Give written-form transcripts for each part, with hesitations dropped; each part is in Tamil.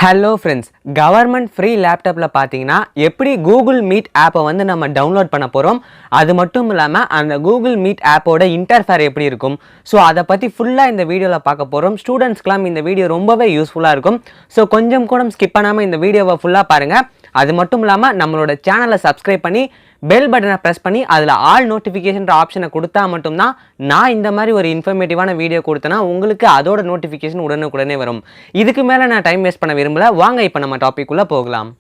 ஹலோ ஃப்ரெண்ட்ஸ், கவர்மெண்ட் ஃப்ரீ லேப்டாப்பில் பார்த்தீங்கன்னா எப்படி கூகுள் மீட் ஆப்பை வந்து நம்ம டவுன்லோட் பண்ண போகிறோம். அது மட்டும் இல்லாமல் அந்த கூகுள் மீட் ஆப்போட இன்டர்ஃபேர் எப்படி இருக்கும், ஸோ அதை பற்றி ஃபுல்லாக இந்த வீடியோவில் பார்க்க போகிறோம். ஸ்டூடெண்ட்ஸ்க்கெலாம் இந்த வீடியோ ரொம்பவே யூஸ்ஃபுல்லாக இருக்கும். ஸோ கொஞ்சம் கூட ஸ்கிப் பண்ணாமல் இந்த வீடியோவை ஃபுல்லாக பாருங்கள். அது மட்டும் இல்லாமல் நம்மளோட சேனலை சப்ஸ்கிரைப் பண்ணி பெல் பட்டனை ப்ரெஸ் பண்ணி அதில் ஆல் நோட்டிஃபிகேஷன் ஆப்ஷனை கொடுத்தா மட்டும்தான் நான் இந்த மாதிரி ஒரு இன்ஃபர்மேட்டிவான வீடியோ கொடுத்தேன்னா உங்களுக்கு அதோட நோட்டிஃபிகேஷன் உடனுக்குடனே வரும். இதுக்கு மேலே நான் டைம் வேஸ்ட் பண்ண விரும்பல. வாங்க இப்போ நம்ம டாபிக்குள்ளே போகலாம்.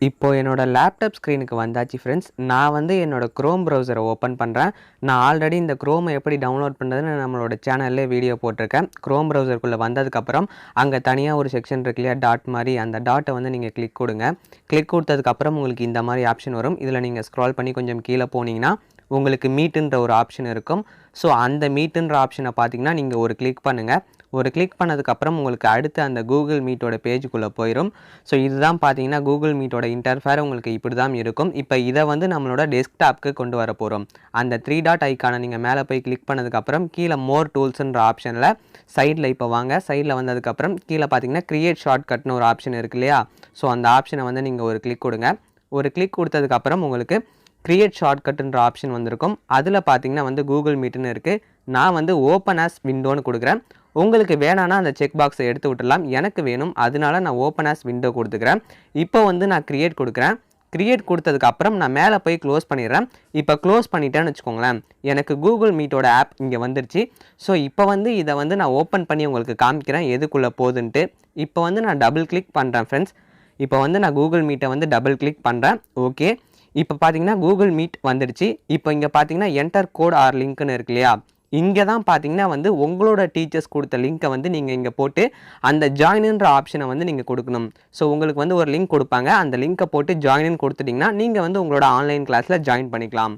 இப்போ என்னோட லேப்டாப் ஸ்க்ரீனுக்கு வந்தாச்சு ஃப்ரெண்ட்ஸ். நான் வந்து என்னோட க்ரோம் ப்ரௌசரை ஓப்பன் பண்ணுறேன். நான் ஆல்ரெடி இந்த க்ரோமை எப்படி டவுன்லோட் பண்ணுறதுன்னு நம்மளோட சேனல்லே வீடியோ போட்டிருக்கேன். க்ரோம் ப்ரௌசருக்குள்ளே வந்ததுக்கப்புறம் அங்கே தனியாக ஒரு செக்ஷன் இருக்கு இல்லையா, டாட் மாதிரி, அந்த டாட்டை வந்து நீங்கள் கிளிக் கொடுங்க. கிளிக் கொடுத்ததுக்கப்புறம் உங்களுக்கு இந்த மாதிரி ஆப்ஷன் வரும். இதில் நீங்கள் ஸ்க்ரால் பண்ணி கொஞ்சம் கீழே போனீங்கன்னா உங்களுக்கு மீட்டுன்ற ஒரு ஆப்ஷன் இருக்கும். ஸோ அந்த மீட்டுன்ற ஆப்ஷனை பார்த்தீங்கன்னா நீங்கள் ஒரு கிளிக் பண்ணுங்கள். ஒரு கிளிக் பண்ணதுக்கப்புறம் உங்களுக்கு அடுத்து அந்த கூகுள் மீட்டோட பேஜுக்குள்ளே போயிடும். ஸோ இதுதான் பார்த்தீங்கன்னா கூகுள் மீட்டோட இன்டர்ஃபேர் உங்களுக்கு இப்படி தான் இருக்கும். இப்போ இதை வந்து நம்மளோட டெஸ்க்டாப்க்கு கொண்டு வர போகிறோம். அந்த 3 டாட் ஐக்கானை நீங்கள் மேலே போய் கிளிக் பண்ணதுக்கப்புறம் கீழே மோர் டூல்ஸுன்ற ஆப்ஷனில் சைடில் இப்போ வாங்க. சைடில் வந்ததுக்கப்புறம் கீழே பார்த்தீங்கன்னா கிரியேட் ஷார்ட்கட்னு ஒரு ஆப்ஷன் இருக்கு இல்லையா, ஸோ அந்த ஆப்ஷனை வந்து நீங்கள் ஒரு கிளிக் கொடுங்க. ஒரு கிளிக் கொடுத்ததுக்கப்புறம் உங்களுக்கு கிரியேட் ஷார்ட்கட்டுன்ற ஆப்ஷன் வந்திருக்கும். அதில் பார்த்தீங்கன்னா வந்து கூகுள் மீட்டுன்னு இருக்குது. நான் வந்து ஓப்பன் ஆஸ் விண்டோன்னு கொடுக்குறேன். உங்களுக்கு வேணான்னா அந்த செக் பாக்ஸை எடுத்து விட்டுடலாம். எனக்கு வேணும், அதனால நான் ஓப்பன் ஆஸ் விண்டோ கொடுத்துக்கிறேன். இப்போ வந்து நான் கிரியேட் கொடுக்குறேன். கிரியேட் கொடுத்ததுக்கப்புறம் நான் மேலே போய் க்ளோஸ் பண்ணிடுறேன். இப்போ க்ளோஸ் பண்ணிட்டேன்னு வச்சுக்கோங்களேன், எனக்கு கூகுள் மீட்டோட ஆப் இங்கே வந்துருச்சு. ஸோ இப்போ வந்து இதை வந்து நான் ஓப்பன் பண்ணி உங்களுக்கு காமிக்கிறேன் எதுக்குள்ளே போகுதுன்ட்டு. இப்போ வந்து நான் டபுள் கிளிக் பண்ணுறேன் ஃப்ரெண்ட்ஸ். இப்போ வந்து நான் கூகுள் மீட்டை வந்து டபுள் கிளிக் பண்ணுறேன். ஓகே, இப்போ பார்த்தீங்கன்னா கூகுள் மீட் வந்துடுச்சு. இப்போ இங்கே பார்த்தீங்கன்னா என்டர் கோட் ஆர் லிங்க்னு இருக்கு இல்லையா, இங்கே தான் பார்த்தீங்கன்னா வந்து உங்களோட டீச்சர்ஸ் கொடுத்த லிங்க்கை வந்து நீங்கள் இங்கே போட்டு அந்த ஜாயின்ன்ற ஆப்ஷனை வந்து நீங்கள் கொடுக்கணும். ஸோ உங்களுக்கு வந்து ஒரு லிங்க் கொடுப்பாங்க. அந்த லிங்க்கை போட்டு ஜாயின்னு கொடுத்துட்டிங்கன்னா நீங்கள் வந்து உங்களோட ஆன்லைன் கிளாஸில் ஜாயின் பண்ணிக்கலாம்.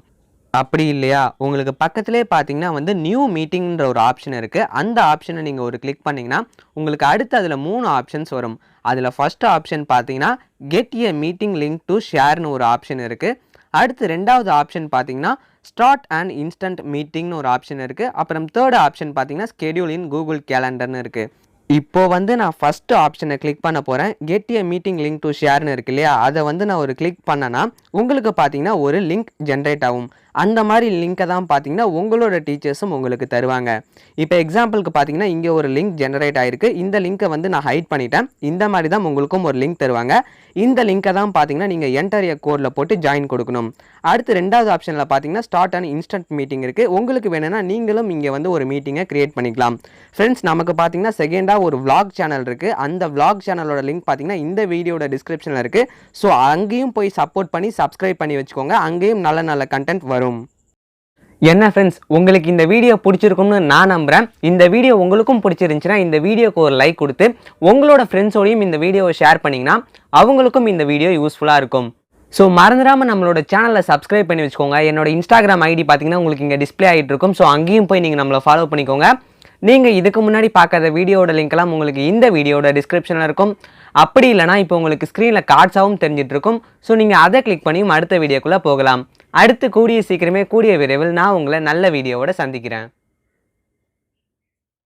அப்படி இல்லையா, உங்களுக்கு பக்கத்திலே பார்த்தீங்கன்னா வந்து நியூ மீட்டிங்ன்ற ஒரு ஆப்ஷன் இருக்குது. அந்த ஆப்ஷனை நீங்கள் ஒரு கிளிக் பண்ணிங்கன்னா உங்களுக்கு அடுத்து அதில் 3 ஆப்ஷன்ஸ் வரும். அதில் ஃபஸ்ட் ஆப்ஷன் பார்த்தீங்கன்னா get a meeting link to ஷேர்னு ஒரு ஆப்ஷன் இருக்குது. அடுத்து 2வது ஆப்ஷன் பார்த்தீங்கன்னா ஸ்டார்ட் அண்ட் இன்ஸ்டன்ட் மீட்டிங்னு ஒரு ஆப்ஷன் இருக்குது. அப்புறம் 3rd ஆப்ஷன் பார்த்தீங்கன்னா ஸ்கெடியூல் இன் கூகுள் கேலண்டர்னு இருக்குது. இப்போ வந்து நான் ஃபஸ்ட்டு ஆப்ஷனை கிளிக் பண்ண போகிறேன். Get a meeting link to ஷேர்னு இருக்கு இல்லையா, அதை வந்து நான் ஒரு கிளிக் பண்ணேன்னா உங்களுக்கு பார்த்தீங்கன்னா ஒரு லிங்க் ஜென்ரேட் ஆகும். அந்த மாதிரி லிங்க்கை தான் பார்த்தீங்கன்னா உங்களோட டீச்சர்ஸும் உங்களுக்கு தருவாங்க. இப்போ எக்ஸாம்பிளுக்கு பார்த்தீங்கன்னா இங்கே ஒரு லிங்க் ஜென்ரேட் ஆகிருக்கு. இந்த லிங்க்கை வந்து நான் ஹைட் பண்ணிட்டேன். இந்த மாதிரி தான் உங்களுக்கும் ஒரு லிங்க் தருவாங்க. இந்த லிங்க்கை தான் பார்த்தீங்கன்னா நீங்கள் என்டர் எ கோடில் போட்டு ஜாயின் கொடுக்கணும். அடுத்து 2வது ஆப்ஷனில் பார்த்தீங்கன்னா ஸ்டார்ட் அண்ட் இன்ஸ்டன்ட் மீட்டிங் இருக்குது. உங்களுக்கு வேணும்னா நீங்களும் இங்கே வந்து ஒரு மீட்டிங்கை கிரியேட் பண்ணிக்கலாம். ஃப்ரெண்ட்ஸ், நமக்கு பார்த்தீங்கன்னா செகண்டாக ஒரு vlog சேனல் இருக்குது. அந்த vlog சேனலோட லிங்க் பார்த்தீங்கன்னா இந்த வீடியோட டிஸ்கிரிப்ஷனில் இருக்குது. ஸோ அங்கேயும் போய் சப்போர்ட் பண்ணி சப்ஸ்கிரைப் பண்ணி வச்சுக்கோங்க. அங்கேயும் நல்ல நல்ல கண்டென்ட் வரும். என்ன ஃப்ரெண்ட்ஸ், உங்களுக்கு இந்த வீடியோ பிடிச்சிருக்கும்னு நான் நம்புகிறேன். இந்த வீடியோ உங்களுக்கும் பிடிச்சிருந்துச்சுன்னா இந்த வீடியோக்கு ஒரு லைக் கொடுத்து உங்களோட ஃப்ரெண்ட்ஸோடையும் இந்த வீடியோவை ஷேர் பண்ணிங்கன்னா அவங்களுக்கும் இந்த வீடியோ யூஸ்ஃபுல்லாக இருக்கும். ஸோ மறந்துடாமல் நம்மளோட சேனலை சப்ஸ்கிரைப் பண்ணி வச்சுக்கோங்க. என்னோட இன்ஸ்டாகிராம் ஐடி பார்த்தீங்கன்னா உங்களுக்கு இங்கே டிஸ்பிளே ஆகிட்டு இருக்கும். ஸோ அங்கேயும் போய் நீங்கள் நம்மளை ஃபாலோ பண்ணிக்கோங்க. நீங்கள் இதுக்கு முன்னாடி பார்க்காத வீடியோட லிங்க்லாம் உங்களுக்கு இந்த வீடியோட டிஸ்கிரிப்ஷனில் இருக்கும். அப்படி இல்லைனா இப்போ உங்களுக்கு ஸ்க்ரீனில் கார்ட்ஸாகவும் தெரிஞ்சிட்டு இருக்கும். ஸோ நீங்கள் அதை கிளிக் பண்ணியும் அடுத்த வீடியோக்குள்ளே போகலாம். அடுத்து கூடிய விரைவில் நான் உங்களை நல்ல வீடியோவோட சந்திக்கிறேன்.